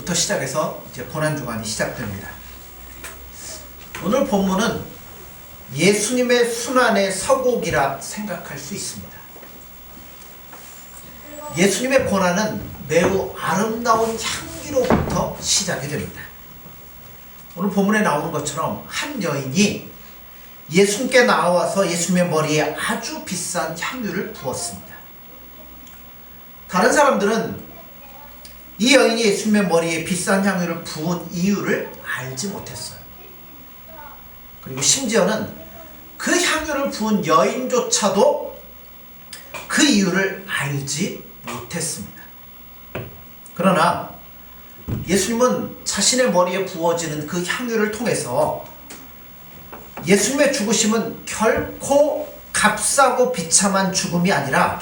부터 시작해서 이제 고난주간이 시작됩니다. 오늘 본문은 예수님의 순환의 서곡이라 생각할 수 있습니다. 예수님의 고난은 매우 아름다운 향기로부터 시작이 됩니다. 오늘 본문에 나오는 것처럼 한 여인이 예수님께 나와서 예수님의 머리에 아주 비싼 향유를 부었습니다. 다른 사람들은 이 여인이 예수님의 머리에 비싼 향유를 부은 이유를 알지 못했어요. 그리고 심지어는 그 향유를 부은 여인조차도 그 이유를 알지 못했습니다. 그러나 예수님은 자신의 머리에 부어지는 그 향유를 통해서 예수님의 죽으심은 결코 값싸고 비참한 죽음이 아니라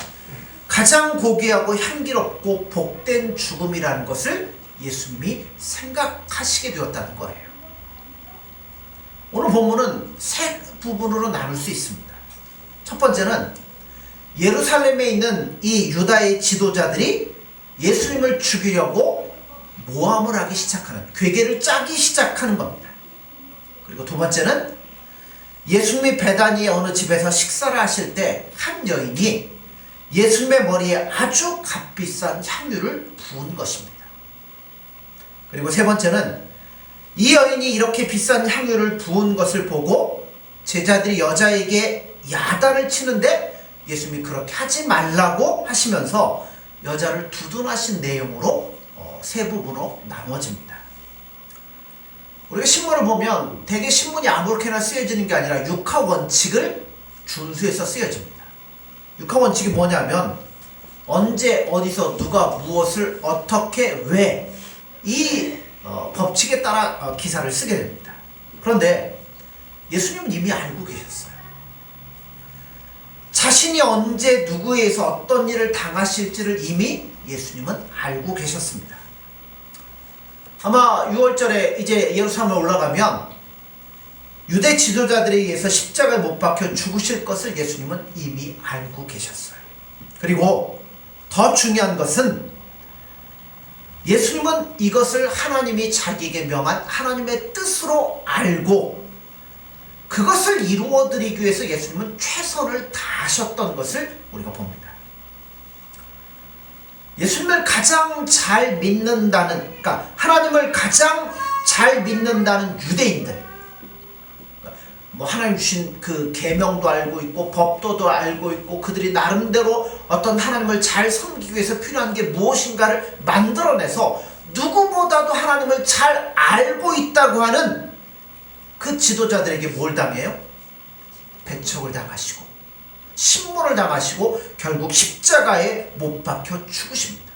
가장 고귀하고 향기롭고 복된 죽음이라는 것을 예수님이 생각하시게 되었다는 거예요. 오늘 본문은 세 부분으로 나눌 수 있습니다. 첫 번째는 예루살렘에 있는 이 유다의 지도자들이 예수님을 죽이려고 모함을 하기 시작하는, 괴계를 짜기 시작하는 겁니다. 그리고 두 번째는 예수님이 베다니의 어느 집에서 식사를 하실 때 한 여인이 예수님의 머리에 아주 값비싼 향유를 부은 것입니다. 그리고 세 번째는 이 여인이 이렇게 비싼 향유를 부은 것을 보고 제자들이 여자에게 야단을 치는데 예수님이 그렇게 하지 말라고 하시면서 여자를 두둔하신 내용으로 세 부분으로 나누어집니다. 우리가 신문을 보면 대개 신문이 아무렇게나 쓰여지는 게 아니라 육하 원칙을 준수해서 쓰여집니다. 육하 원칙이 뭐냐면 언제 어디서 누가 무엇을 어떻게 왜 이 법칙에 따라 기사를 쓰게 됩니다. 그런데 예수님은 이미 알고 계셨어요. 자신이 언제 누구에서 어떤 일을 당하실지를 이미 예수님은 알고 계셨습니다. 아마 6월절에 이제 예루살렘에 올라가면 유대 지도자들에 의해서 십자가에 못 박혀 죽으실 것을 예수님은 이미 알고 계셨어요. 그리고 더 중요한 것은 예수님은 이것을 하나님이 자기에게 명한 하나님의 뜻으로 알고 그것을 이루어드리기 위해서 예수님은 최선을 다하셨던 것을 우리가 봅니다. 예수님을 가장 잘 믿는다는, 그러니까 하나님을 가장 잘 믿는다는 유대인들, 뭐 하나님 주신 그 계명도 알고 있고 법도도 알고 있고 그들이 나름대로 어떤 하나님을 잘 섬기기 위해서 필요한 게 무엇인가를 만들어내서 누구보다도 하나님을 잘 알고 있다고 하는 그 지도자들에게 뭘 당해요? 배척을 당하시고 신문을 당하시고 결국 십자가에 못 박혀 죽으십니다.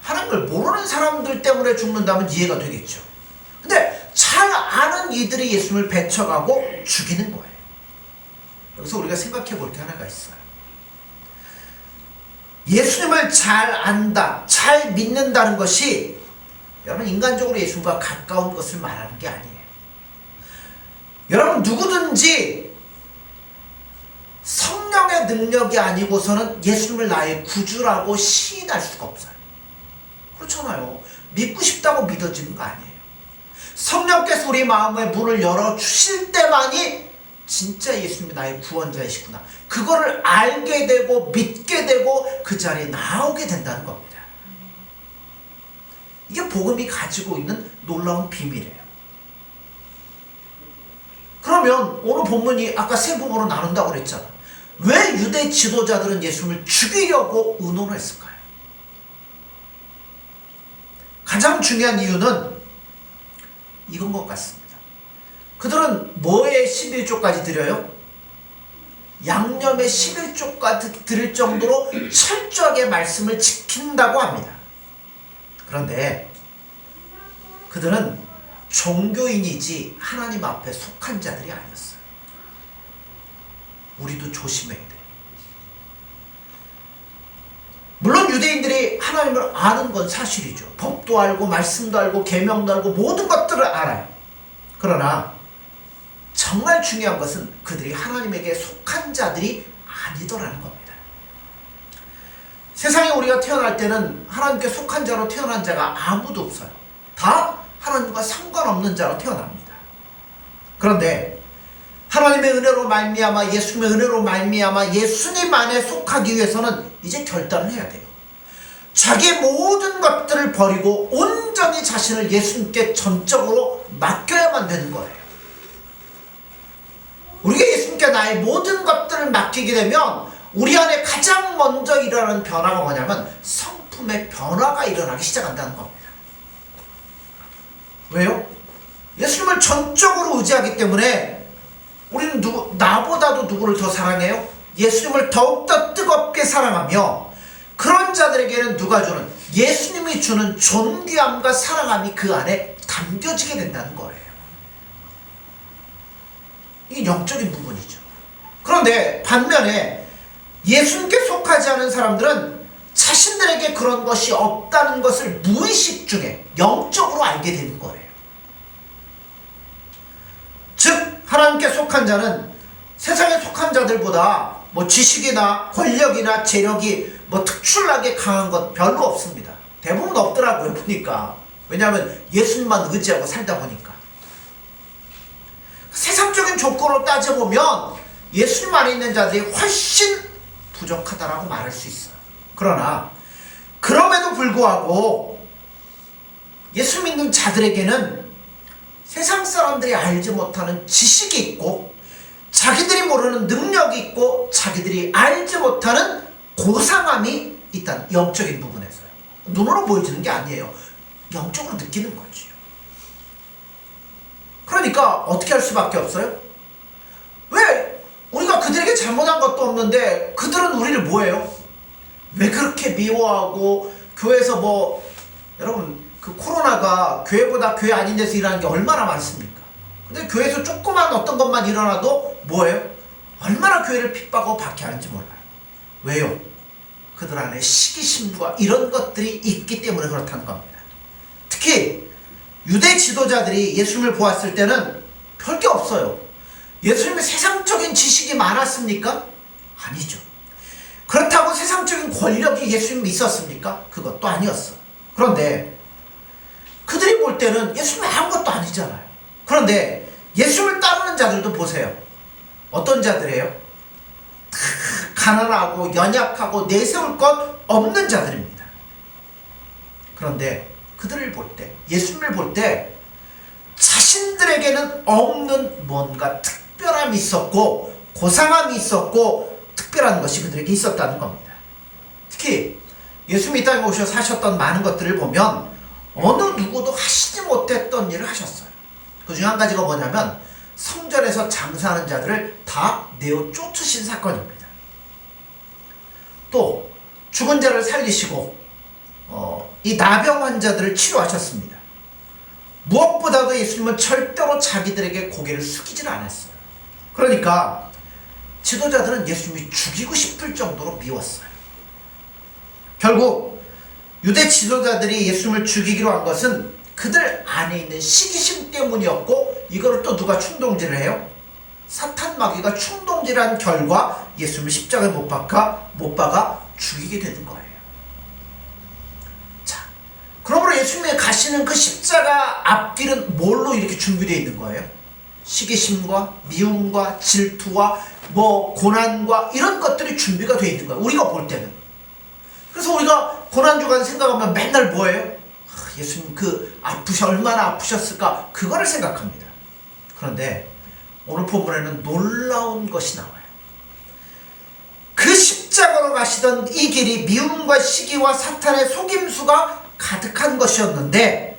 하나님을 모르는 사람들 때문에 죽는다면 이해가 되겠죠. 근데 잘 아는 이들이 예수님을 배척하고 죽이는 거예요. 여기서 우리가 생각해 볼 게 하나가 있어요. 예수님을 잘 안다, 잘 믿는다는 것이 여러분 인간적으로 예수님과 가까운 것을 말하는 게 아니에요. 여러분 누구든지 성령의 능력이 아니고서는 예수님을 나의 구주라고 시인할 수가 없어요. 그렇잖아요. 믿고 싶다고 믿어지는 거 아니에요. 성령께서 우리 마음의 문을 열어주실 때만이 진짜 예수님이 나의 구원자이시구나, 그거를 알게 되고 믿게 되고 그 자리에 나오게 된다는 겁니다. 이게 복음이 가지고 있는 놀라운 비밀이에요. 그러면 오늘 본문이 아까 세 부분으로 나눈다고 그랬잖아. 왜 유대 지도자들은 예수님을 죽이려고 의논을 했을까요? 가장 중요한 이유는 이건 것 같습니다. 그들은 뭐에 11조까지 드려요? 양념의 11조까지 드릴 정도로 철저하게 말씀을 지킨다고 합니다. 그런데 그들은 종교인이지 하나님 앞에 속한 자들이 아니었어요. 우리도 조심해야 돼요. 물론 유대인들이 하나님을 아는 건 사실이죠. 법도 알고 말씀도 알고 계명도 알고 모든 것들을 알아요. 그러나 정말 중요한 것은 그들이 하나님에게 속한 자들이 아니더라는 겁니다. 세상에 우리가 태어날 때는 하나님께 속한 자로 태어난 자가 아무도 없어요. 다 하나님과 상관없는 자로 태어납니다. 그런데 하나님의 은혜로 말미암아 예수님의 은혜로 말미암아 예수님 안에 속하기 위해서는 이제 결단을 해야 돼요. 자기의 모든 것들을 버리고 온전히 자신을 예수님께 전적으로 맡겨야만 되는 거예요. 우리가 예수님께 나의 모든 것들을 맡기게 되면 우리 안에 가장 먼저 일어나는 변화가 뭐냐면 성품의 변화가 일어나기 시작한다는 겁니다. 왜요? 예수님을 전적으로 의지하기 때문에 우리는 나보다도 누구를 더 사랑해요? 예수님을 더욱더 뜨겁게 사랑하며, 그런 자들에게는 누가 주는, 예수님이 주는 존귀함과 사랑함이 그 안에 담겨지게 된다는 거예요. 이게 영적인 부분이죠. 그런데 반면에 예수님께 속하지 않은 사람들은 자신들에게 그런 것이 없다는 것을 무의식 중에 영적으로 알게 되는 거예요. 즉 하나님께 속한 자는 세상에 속한 자들보다 뭐 지식이나 권력이나 재력이 뭐 특출나게 강한 것 별로 없습니다. 대부분 없더라고요, 보니까. 왜냐하면 예수님만 의지하고 살다 보니까. 세상적인 조건으로 따져보면 예수님 안에 있는 자들이 훨씬 부족하다라고 말할 수 있어요. 그러나 그럼에도 불구하고 예수 믿는 자들에게는 세상 사람들이 알지 못하는 지식이 있고, 자기들이 모르는 능력이 있고, 자기들이 알지 못하는 고상함이 있다는, 영적인 부분에서요. 눈으로 보여지는 게 아니에요. 영적으로 느끼는 거지요. 그러니까 어떻게 할 수밖에 없어요? 왜 우리가 그들에게 잘못한 것도 없는데 그들은 우리를 뭐해요? 왜 그렇게 미워하고, 교회에서 뭐, 여러분 그 코로나가 교회보다 교회 아닌 데서 일어나는 게 얼마나 많습니까? 근데 교회에서 조그만 어떤 것만 일어나도 뭐예요? 얼마나 교회를 핍박하고 박해하는지 몰라요. 왜요? 그들 안에 시기심과 이런 것들이 있기 때문에 그렇다는 겁니다. 특히 유대 지도자들이 예수님을 보았을 때는 별게 없어요. 예수님의 세상적인 지식이 많았습니까? 아니죠. 그렇다고 세상적인 권력이 예수님이 있었습니까? 그것도 아니었어. 그런데 그들이 볼 때는 예수님이 아무것도 아니잖아요. 그런데 예수님을 따르는 자들도 보세요. 어떤 자들이에요? 가난하고 연약하고 내세울 것 없는 자들입니다. 그런데 그들을 볼 때, 예수님을 볼 때 자신들에게는 없는 뭔가 특별함이 있었고, 고상함이 있었고, 특별한 것이 그들에게 있었다는 겁니다. 특히 예수님이 이 땅에 오셔서 하셨던 많은 것들을 보면 어느 누구도 하시지 못했던 일을 하셨어요. 그 중에 한 가지가 뭐냐면 성전에서 장사하는 자들을 다 내어 쫓으신 사건입니다. 또 죽은 자를 살리시고 이 나병 환자들을 치료하셨습니다. 무엇보다도 예수님은 절대로 자기들에게 고개를 숙이질 않았어요. 그러니까 지도자들은 예수님이 죽이고 싶을 정도로 미웠어요. 결국 유대 지도자들이 예수님을 죽이기로 한 것은 그들 안에 있는 시기심 때문이었고, 이거를 또 누가 충동질을 해요? 사탄 마귀가 충동질한 결과 예수님을 십자가에 못 박아 죽이게 되는 거예요. 자, 그러므로 예수님이 가시는 그 십자가 앞길은 뭘로 이렇게 준비되어 있는 거예요? 시기심과 미움과 질투와 뭐 고난과 이런 것들이 준비가 되어 있는 거예요. 우리가 볼 때는. 그래서 우리가 고난주간 생각하면 맨날 뭐예요? 예수님 얼마나 아프셨을까? 그거를 생각합니다. 그런데 오늘 본문에는 놀라운 것이 나와요. 그 십자가로 가시던 이 길이 미움과 시기와 사탄의 속임수가 가득한 것이었는데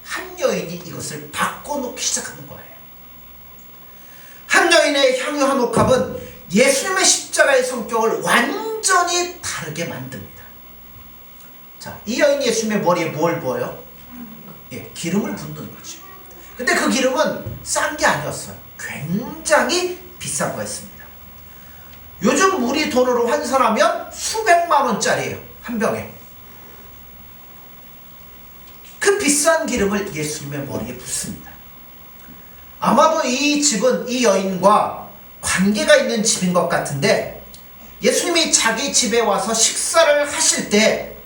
한 여인이 이것을 바꿔놓기 시작하는 거예요. 한 여인의 향유 한 옥합은 예수님의 십자가의 성격을 완전히 다르게 만듭니다. 자, 이 여인이 예수님의 머리에 뭘 부어요? 기름을 붓는 거죠. 근데 그 기름은 싼 게 아니었어요. 굉장히 비싼 거였습니다. 요즘 우리 돈으로 환산하면 수백만 원짜리예요, 한 병에. 그 비싼 기름을 예수님의 머리에 붓습니다. 아마도 이 집은 이 여인과 관계가 있는 집인 것 같은데, 예수님이 자기 집에 와서 식사를 하실 때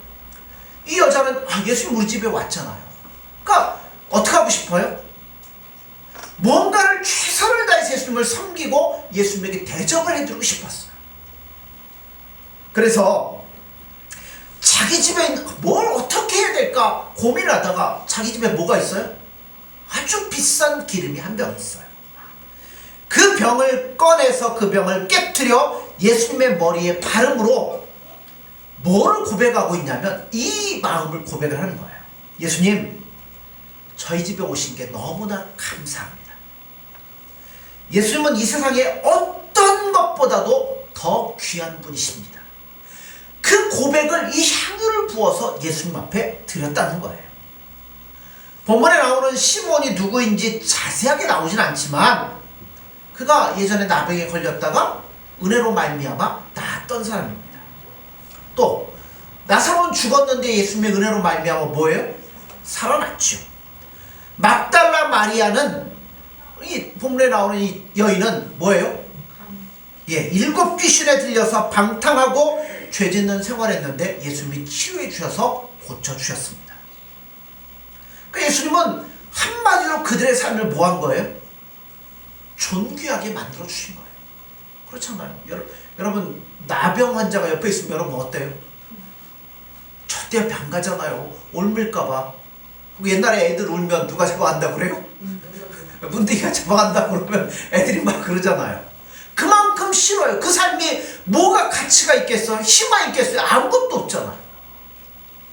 이 여자는 예수님 우리 집에 왔잖아요. 그러니까 어떻게 하고 싶어요? 뭔가를 최선을 다해서 예수님을 섬기고 예수님에게 대접을 해드리고 싶었어요. 그래서 자기 집에 뭘 어떻게 해야 될까 고민하다가 자기 집에 뭐가 있어요? 아주 비싼 기름이 한 병 있어요. 그 병을 꺼내서 그 병을 깨트려 예수님의 머리에 바름으로 뭘 고백하고 있냐면 이 마음을 고백을 하는 거예요. 예수님, 저희 집에 오신 게 너무나 감사합니다. 예수님은 이 세상에 어떤 것보다도 더 귀한 분이십니다. 그 고백을 이 향유를 부어서 예수님 앞에 드렸다는 거예요. 본문에 나오는 시몬이 누구인지 자세하게 나오진 않지만 그가 예전에 나병에 걸렸다가 은혜로 말미암아 나았던 사람입니다. 또 나사로는 죽었는데 예수님의 은혜로 말미암아 뭐예요? 살아났죠. 막달라 마리아는 이 본문에 나오는 이 여인은 뭐예요? 예, 7 귀신에 들려서 방탕하고 죄 짓는 생활했는데 예수님이 치유해 주셔서 고쳐 주셨습니다. 그러니까 예수님은 한마디로 그들의 삶을 뭐 한 거예요? 존귀하게 만들어 주신 거예요. 그렇잖아요. 여러분 나병 환자가 옆에 있으면 여러분 어때요? 절대 옆에 안 가잖아요. 옮을까봐. 옛날에 애들 울면 누가 잡아간다고 그래요? 문둥이가 잡아간다고 그러면 애들이 막 그러잖아요. 그만큼 싫어요. 그 삶이 뭐가 가치가 있겠어요? 희망이 있겠어요? 아무것도 없잖아요.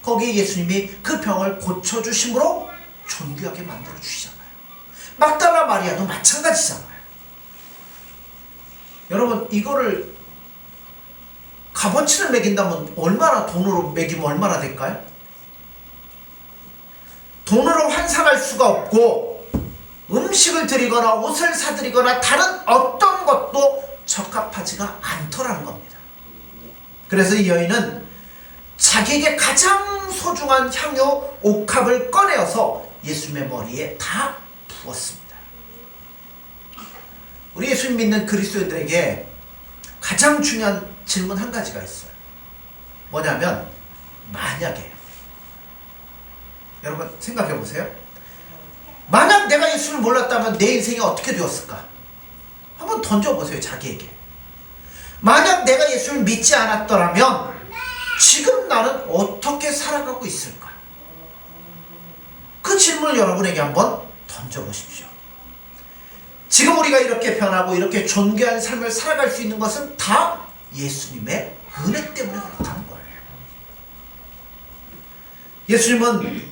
거기에 예수님이 그 병을 고쳐주심으로 존귀하게 만들어주시잖아요. 막달라 마리아도 마찬가지잖아요. 여러분 이거를 값어치를 매긴다면 얼마나 돈으로 매기면 얼마나 될까요? 돈으로 환산할 수가 없고 음식을 드리거나 옷을 사드리거나 다른 어떤 것도 적합하지가 않더라는 겁니다. 그래서 이 여인은 자기에게 가장 소중한 향유 옥합을 꺼내어서 예수님의 머리에 다 부었습니다. 우리 예수님 믿는 그리스도인들에게 가장 중요한 질문 한 가지가 있어요. 뭐냐면 만약에 여러분 생각해 보세요. 만약 내가 예수를 몰랐다면 내 인생이 어떻게 되었을까? 한번 던져보세요. 자기에게. 만약 내가 예수를 믿지 않았더라면 지금 나는 어떻게 살아가고 있을까? 그 질문을 여러분에게 한번 던져보십시오. 지금 우리가 이렇게 변하고 이렇게 존귀한 삶을 살아갈 수 있는 것은 다 예수님의 은혜 때문에 그렇다는 거예요. 예수님은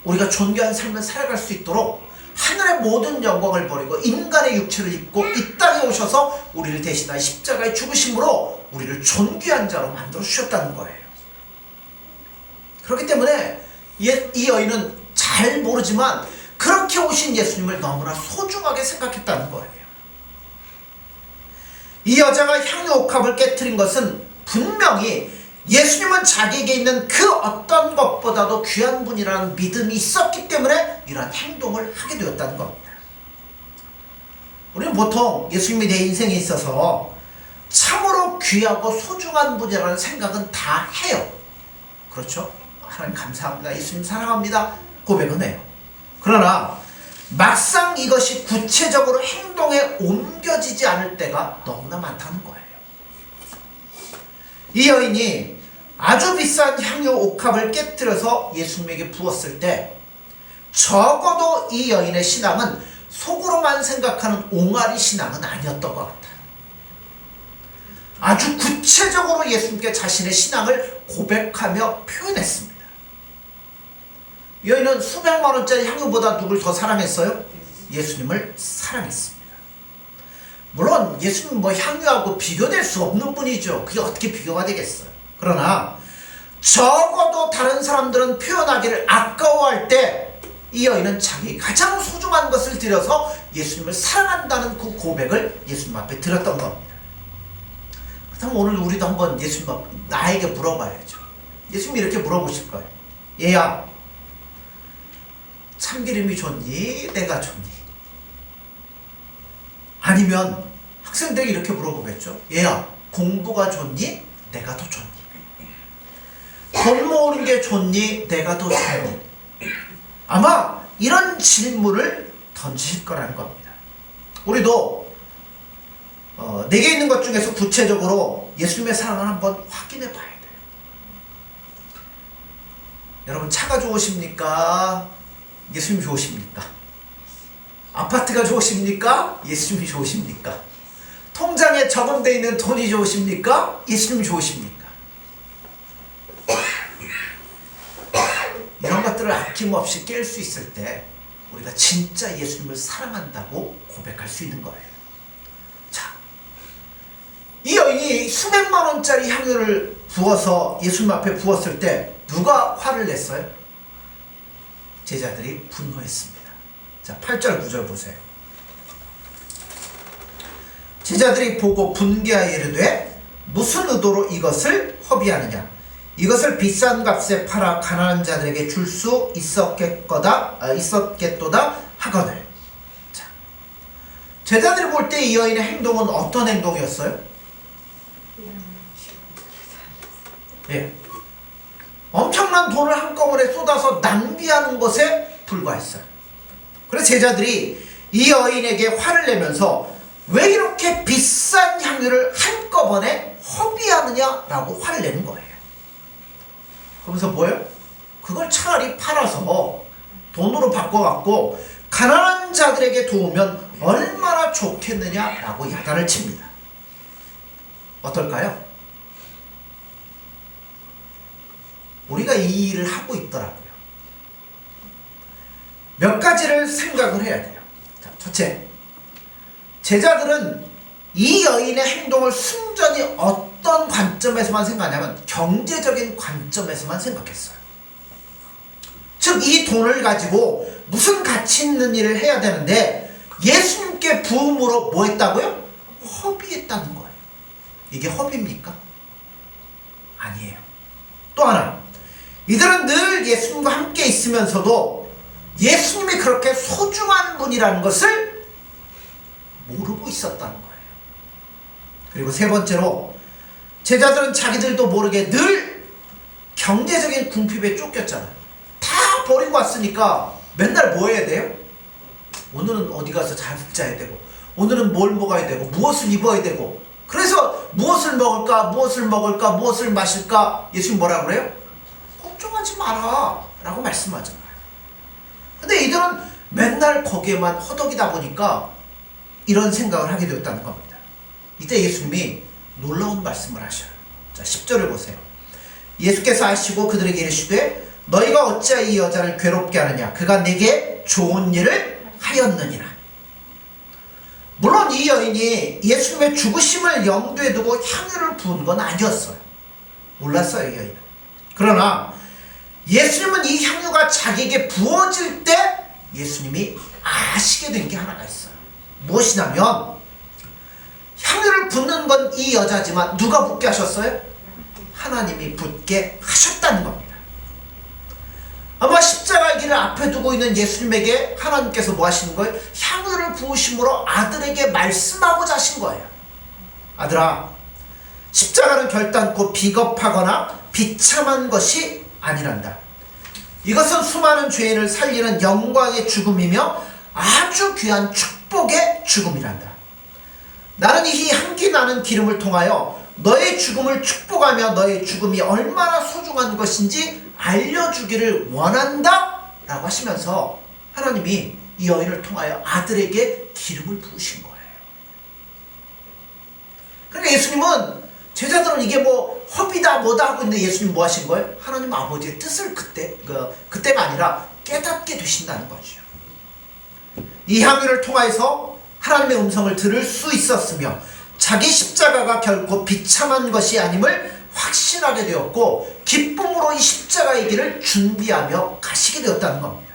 우리가 존귀한 삶을 살아갈 수 있도록 하늘의 모든 영광을 버리고 인간의 육체를 입고 이 땅에 오셔서 우리를 대신하여 십자가에 죽으심으로 우리를 존귀한 자로 만들어 주셨다는 거예요. 그렇기 때문에 이 여인은 잘 모르지만 그렇게 오신 예수님을 너무나 소중하게 생각했다는 거예요. 이 여자가 향유 옥합을 깨트린 것은 분명히 예수님은 자기에게 있는 그 어떤 것보다도 귀한 분이라는 믿음이 있었기 때문에 이러한 행동을 하게 되었다는 겁니다. 우리는 보통 예수님이 내 인생에 있어서 참으로 귀하고 소중한 분이라는 생각은 다 해요. 그렇죠? 하나님 감사합니다. 예수님 사랑합니다. 고백은 해요. 그러나 막상 이것이 구체적으로 행동에 옮겨지지 않을 때가 너무나 많다는 거예요. 이 여인이 아주 비싼 향유 옥합을 깨뜨려서 예수님에게 부었을 때 적어도 이 여인의 신앙은 속으로만 생각하는 옹알이 신앙은 아니었던 것 같아요. 아주 구체적으로 예수님께 자신의 신앙을 고백하며 표현했습니다. 이 여인은 수백만 원짜리 향유보다 누굴 더 사랑했어요? 예수님을 사랑했습니다. 물론 예수님은 뭐 향유하고 비교될 수 없는 분이죠. 그게 어떻게 비교가 되겠어요. 그러나 적어도 다른 사람들은 표현하기를 아까워할 때 이 여인은 자기 가장 소중한 것을 들여서 예수님을 사랑한다는 그 고백을 예수님 앞에 드렸던 겁니다. 그렇다면 오늘 우리도 한번 예수님 앞에 나에게 물어봐야죠. 예수님이 이렇게 물어보실 거예요. 얘야, 참기름이 좋니? 내가 좋니? 아니면 학생들에게 이렇게 물어보겠죠. 얘야, 공부가 좋니? 내가 더 좋니? 돈 모으는 게 좋니? 내가 더 좋니? 아마 이런 질문을 던지실 거라는 겁니다. 우리도 내게 있는 것 중에서 구체적으로 예수님의 사랑을 한번 확인해 봐야 돼요. 여러분, 차가 좋으십니까? 예수님 좋으십니까? 아파트가 좋으십니까? 예수님이 좋으십니까? 통장에 저금되어 있는 돈이 좋으십니까? 예수님이 좋으십니까? 이런 것들을 아낌없이 깰 수 있을 때 우리가 진짜 예수님을 사랑한다고 고백할 수 있는 거예요. 자, 이 여인이 수백만 원짜리 향유를 부어서 예수님 앞에 부었을 때 누가 화를 냈어요? 제자들이 분노했습니다. 자, 8절 9절 보세요. 제자들이 보고 분개하여 이르되 무슨 의도로 이것을 허비하느냐? 이것을 비싼 값에 팔아 가난한 자들에게 줄 수 있었겠도다 하거늘. 자, 제자들이 볼 때 이 여인의 행동은 어떤 행동이었어요? 예, 엄청난 돈을 한꺼번에 쏟아서 낭비하는 것에 불과했어요. 그래서 제자들이 이 여인에게 화를 내면서 왜 이렇게 비싼 향유를 한꺼번에 허비하느냐라고 화를 내는 거예요. 그러면서 뭐예요? 그걸 차라리 팔아서 돈으로 바꿔갖고 가난한 자들에게 도우면 얼마나 좋겠느냐라고 야단을 칩니다. 어떨까요? 우리가 이 일을 하고 있더라고요. 몇 가지를 생각을 해야 돼요. 자, 첫째, 제자들은 이 여인의 행동을 순전히 어떤 관점에서만 생각하냐면 경제적인 관점에서만 생각했어요. 즉, 이 돈을 가지고 무슨 가치 있는 일을 해야 되는데 예수님께 부음으로 뭐 했다고요? 허비했다는 거예요. 이게 허비입니까? 아니에요. 또 하나, 이들은 늘 예수님과 함께 있으면서도 예수님이 그렇게 소중한 분이라는 것을 모르고 있었다는 거예요. 그리고 세 번째로, 제자들은 자기들도 모르게 늘 경제적인 궁핍에 쫓겼잖아요. 다 버리고 왔으니까 맨날 뭐 해야 돼요? 오늘은 어디 가서 잠을 자야 되고, 오늘은 뭘 먹어야 되고, 무엇을 입어야 되고, 그래서 무엇을 먹을까, 무엇을 먹을까, 무엇을 마실까? 예수님 뭐라 그래요? 걱정하지 마라 라고 말씀하잖아요. 근데 이들은 맨날 거기에만 허덕이다 보니까 이런 생각을 하게 되었다는 겁니다. 이때 예수님이 놀라운 말씀을 하셔요. 자, 10절을 보세요. 예수께서 아시고 그들에게 이르시되 너희가 어찌하여 이 여자를 괴롭게 하느냐? 그가 내게 좋은 일을 하였느니라. 물론 이 여인이 예수님의 죽으심을 염두에 두고 향유를 부은 건 아니었어요. 몰랐어요, 이 여인은. 그러나 예수님은 이 향유가 자기에게 부어질 때 예수님이 아시게 된 게 하나가 있어요. 무엇이냐면 향유를 붓는 건 이 여자지만 누가 붓게 하셨어요? 하나님이 붓게 하셨다는 겁니다. 아마 십자가의 길을 앞에 두고 있는 예수님에게 하나님께서 뭐 하시는 거예요? 향유를 부으심으로 아들에게 말씀하고자 하신 거예요. 아들아, 십자가는 결단코 비겁하거나 비참한 것이 아니란다. 이것은 수많은 죄인을 살리는 영광의 죽음이며 아주 귀한 축복의 죽음이란다. 나는 이 향기 나는 기름을 통하여 너의 죽음을 축복하며 너의 죽음이 얼마나 소중한 것인지 알려주기를 원한다 라고 하시면서 하나님이 이 여인을 통하여 아들에게 기름을 부으신 거예요. 그러니까 예수님은, 제자들은 이게 뭐 허비다 뭐다 하고 있는데 예수님 뭐 하신 거예요? 하나님 아버지의 뜻을 그때가 아니라 깨닫게 되신다는 거죠. 이 향유를 통해서 하나님의 음성을 들을 수 있었으며 자기 십자가가 결코 비참한 것이 아님을 확신하게 되었고 기쁨으로 이 십자가의 길을 준비하며 가시게 되었다는 겁니다.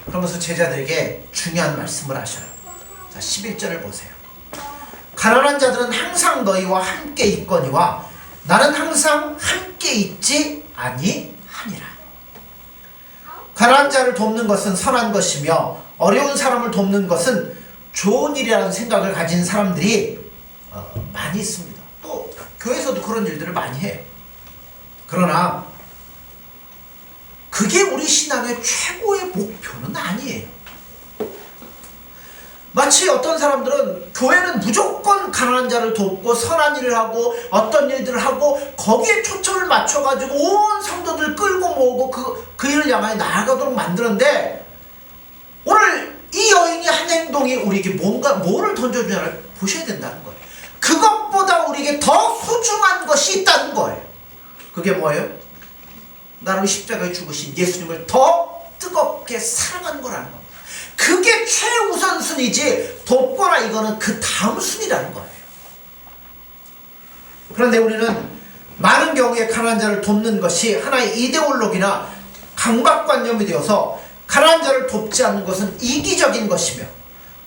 그러면서 제자들에게 중요한 말씀을 하셔요. 자, 11절을 보세요. 가난한 자들은 항상 너희와 함께 있거니와 나는 항상 함께 있지 아니하니라. 가난한 자를 돕는 것은 선한 것이며 어려운 사람을 돕는 것은 좋은 일이라는 생각을 가진 사람들이 많이 있습니다. 또 교회에서도 그런 일들을 많이 해요. 그러나 그게 우리 신앙의 최고의 목표는 아니에요. 마치 어떤 사람들은 교회는 무조건 가난한 자를 돕고 선한 일을 하고 어떤 일들을 하고 거기에 초점을 맞춰가지고 온 성도들 끌고 모으고 그 일을 향하여 나아가도록 만드는데, 오늘 이 여인이 한 행동이 우리에게 뭐를 던져주냐를 보셔야 된다는 거예요. 그것보다 우리에게 더 소중한 것이 있다는 거예요. 그게 뭐예요? 나를 십자가에 죽으신 예수님을 더 뜨겁게 사랑하는 거라는 겁니다. 그게 최우선순위지 돕거나 이거는 그 다음 순위라는 거예요. 그런데 우리는 많은 경우에 가난한 자를 돕는 것이 하나의 이데올로기나 강박관념이 되어서 가난한 자를 돕지 않는 것은 이기적인 것이며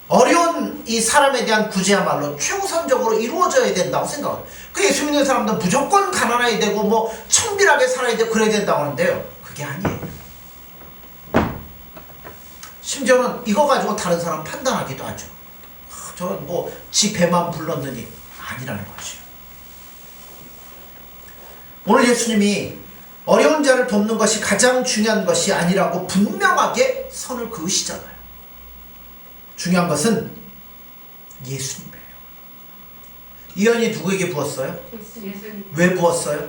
어려운 이 사람에 대한 구제야말로 최우선적으로 이루어져야 된다고 생각해요. 그 예수 믿는 사람들은 무조건 가난해야 되고 뭐 청빈하게 살아야 되고 그래야 된다고 하는데요, 그게 아니에요. 심지어는 이거 가지고 다른 사람 판단하기도 하죠. 저는 뭐 지 배만 불렀느니 아니라는 거죠. 오늘 예수님이 어려운 자를 돕는 것이 가장 중요한 것이 아니라고 분명하게 선을 그으시잖아요. 중요한 것은 예수님이에요. 이 여인이 누구에게 부었어요? 왜 부었어요?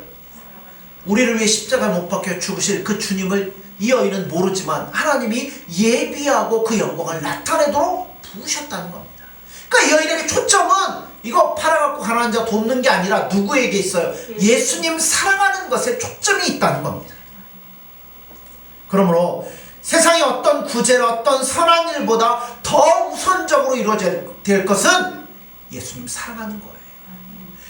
우리를 위해 십자가 못 박혀 죽으실 그 주님을 이 여인은 모르지만 하나님이 예비하고 그 영광을 나타내도록 부으셨다는 겁니다. 그러니까 이 여인에게 초점은 이거 팔아갖고 가난한 자 돕는 게 아니라 누구에게 있어요? 예수님 사랑하는 것에 초점이 있다는 겁니다. 그러므로 세상의 어떤 구제나 어떤 선한 일보다 더 우선적으로 이루어져야 될 것은 예수님 사랑하는 거예요.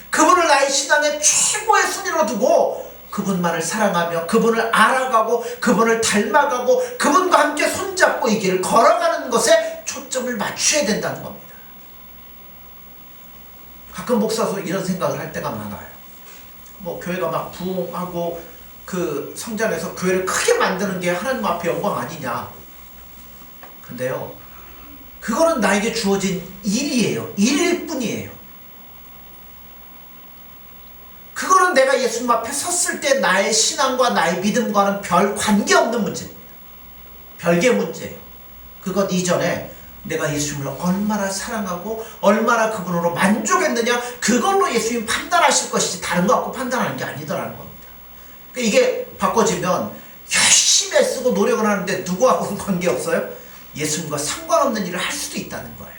그분을 나의 신앙의 최고의 순위로 두고 그분만을 사랑하며 그분을 알아가고 그분을 닮아가고 그분과 함께 손잡고 이 길을 걸어가는 것에 초점을 맞춰야 된다는 겁니다. 가끔 목사도 이런 생각을 할 때가 많아요. 뭐 교회가 막 부흥하고 그 성전에서 교회를 크게 만드는 게 하나님 앞에 영광 아니냐. 근데요, 그거는 나에게 주어진 일이에요. 일일 뿐이에요. 그거는 내가 예수님 앞에 섰을 때 나의 신앙과 나의 믿음과는 별 관계없는 문제입니다. 별개의 문제예요. 그것 이전에 내가 예수님을 얼마나 사랑하고 얼마나 그분으로 만족했느냐, 그걸로 예수님 판단하실 것이지 다른 거 갖고 판단하는 게 아니더라는 겁니다. 그러니까 이게 바꿔지면 열심히 애쓰고 노력을 하는데 누구하고는 관계없어요? 예수님과 상관없는 일을 할 수도 있다는 거예요.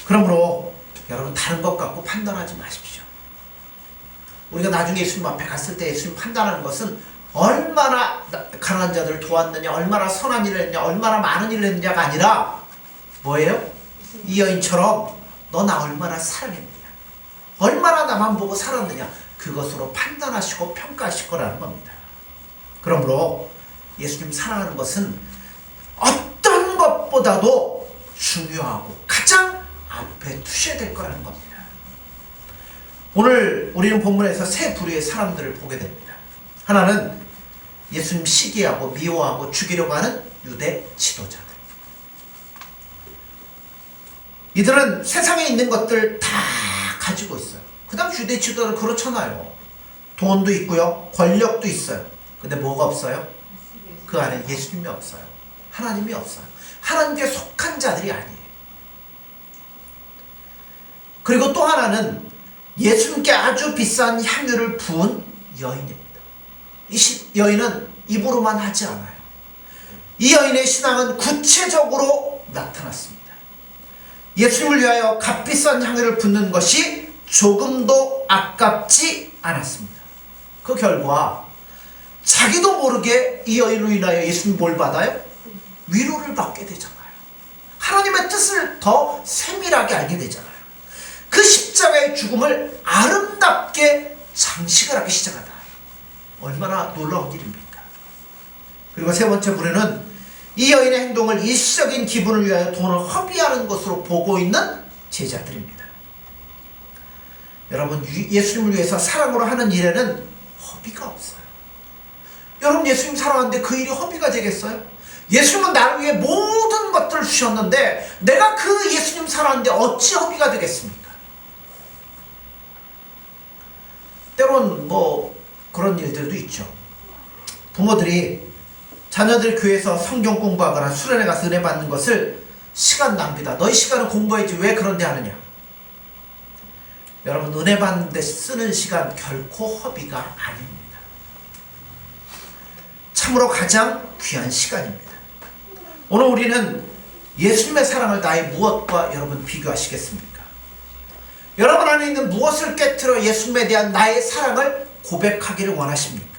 그러므로 여러분, 다른 것 갖고 판단하지 마십시오. 우리가 나중에 예수님 앞에 갔을 때 예수님 판단하는 것은 얼마나 가난한 자들을 도왔느냐, 얼마나 선한 일을 했느냐, 얼마나 많은 일을 했느냐가 아니라 뭐예요? 이 여인처럼 너 나 얼마나 사랑했느냐, 얼마나 나만 보고 살았느냐, 그것으로 판단하시고 평가하실 거라는 겁니다. 그러므로 예수님 사랑하는 것은 어떤 것보다도 중요하고 가장 앞에 두셔야 될 거라는 겁니다. 오늘 우리는 본문에서 세 부류의 사람들을 보게 됩니다. 하나는 예수님 시기하고 미워하고 죽이려고 하는 유대 지도자들. 이들은 세상에 있는 것들 다 가지고 있어요. 그 당시 유대 지도자들 그렇잖아요. 돈도 있고요, 권력도 있어요. 근데 뭐가 없어요? 그 안에 예수님이 없어요. 하나님이 없어요. 하나님께 속한 자들이 아니에요. 그리고 또 하나는 예수님께 아주 비싼 향유를 부은 여인입니다. 이 여인은 입으로만 하지 않아요. 이 여인의 신앙은 구체적으로 나타났습니다. 예수님을 위하여 값비싼 향유를 붓는 것이 조금도 아깝지 않았습니다. 그 결과 자기도 모르게 이 여인으로 인하여 예수님이 뭘 받아요? 위로를 받게 되잖아요. 하나님의 뜻을 더 세밀하게 알게 되잖아요. 그 십자가의 죽음을 아름답게 장식을 하기 시작하다. 얼마나 놀라운 일입니까? 그리고 세 번째 부류는 이 여인의 행동을 일시적인 기분을 위하여 돈을 허비하는 것으로 보고 있는 제자들입니다. 여러분, 예수님을 위해서 사랑으로 하는 일에는 허비가 없어요. 여러분, 예수님 사랑하는데 그 일이 허비가 되겠어요? 예수님은 나를 위해 모든 것들을 주셨는데 내가 그 예수님 사랑하는데 어찌 허비가 되겠습니까? 때론 뭐 그런 일들도 있죠. 부모들이 자녀들 교회에서 성경 공부하거나 수련회 가서 은혜 받는 것을 시간 낭비다. 너희 시간은 공부해야지 왜 그런 데 하느냐. 여러분, 은혜 받는 데 쓰는 시간 결코 허비가 아닙니다. 참으로 가장 귀한 시간입니다. 오늘 우리는 예수님의 사랑을 나의 무엇과 여러분 비교하시겠습니까? 여러분 안에 있는 무엇을 깨트려 예수님에 대한 나의 사랑을 고백하기를 원하십니까?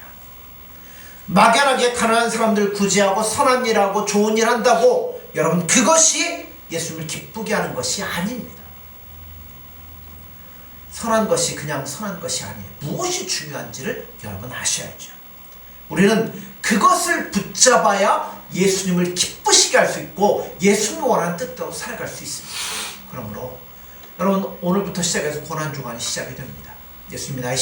막연하게 가난한 사람들 구제하고 선한 일하고 좋은 일 한다고 여러분 그것이 예수님을 기쁘게 하는 것이 아닙니다. 선한 것이 그냥 선한 것이 아니에요. 무엇이 중요한지를 여러분 아셔야죠. 우리는 그것을 붙잡아야 예수님을 기쁘시게 할 수 있고 예수님이 원하는 뜻대로 살아갈 수 있습니다. 그러므로 여러분 오늘부터 시작해서 고난주간이 시작이 됩니다. 예수님이 나의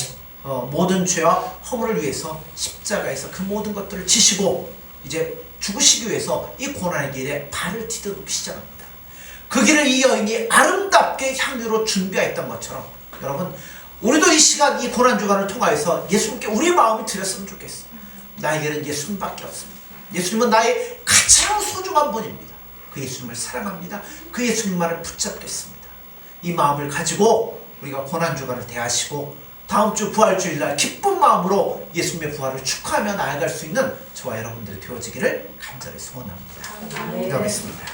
모든 죄와 허물을 위해서 십자가에서 그 모든 것들을 지시고 이제 죽으시기 위해서 이 고난의 길에 발을 디뎌놓기 시작합니다. 그 길을 이 여인이 아름답게 향유로 준비하였던 것처럼 여러분 우리도 이 시간 이 고난주간을 통하여서 예수님께 우리 마음이 드렸으면 좋겠어요. 나에게는 예수님밖에 없습니다. 예수님은 나의 가장 소중한 분입니다. 그 예수님을 사랑합니다. 그 예수님만을 붙잡겠습니다. 이 마음을 가지고 우리가 고난주간을 대하시고 다음 주 부활주일날 기쁜 마음으로 예수님의 부활을 축하하며 나아갈 수 있는 저와 여러분들이 되어지기를 간절히 소원합니다. 기도하겠습니다.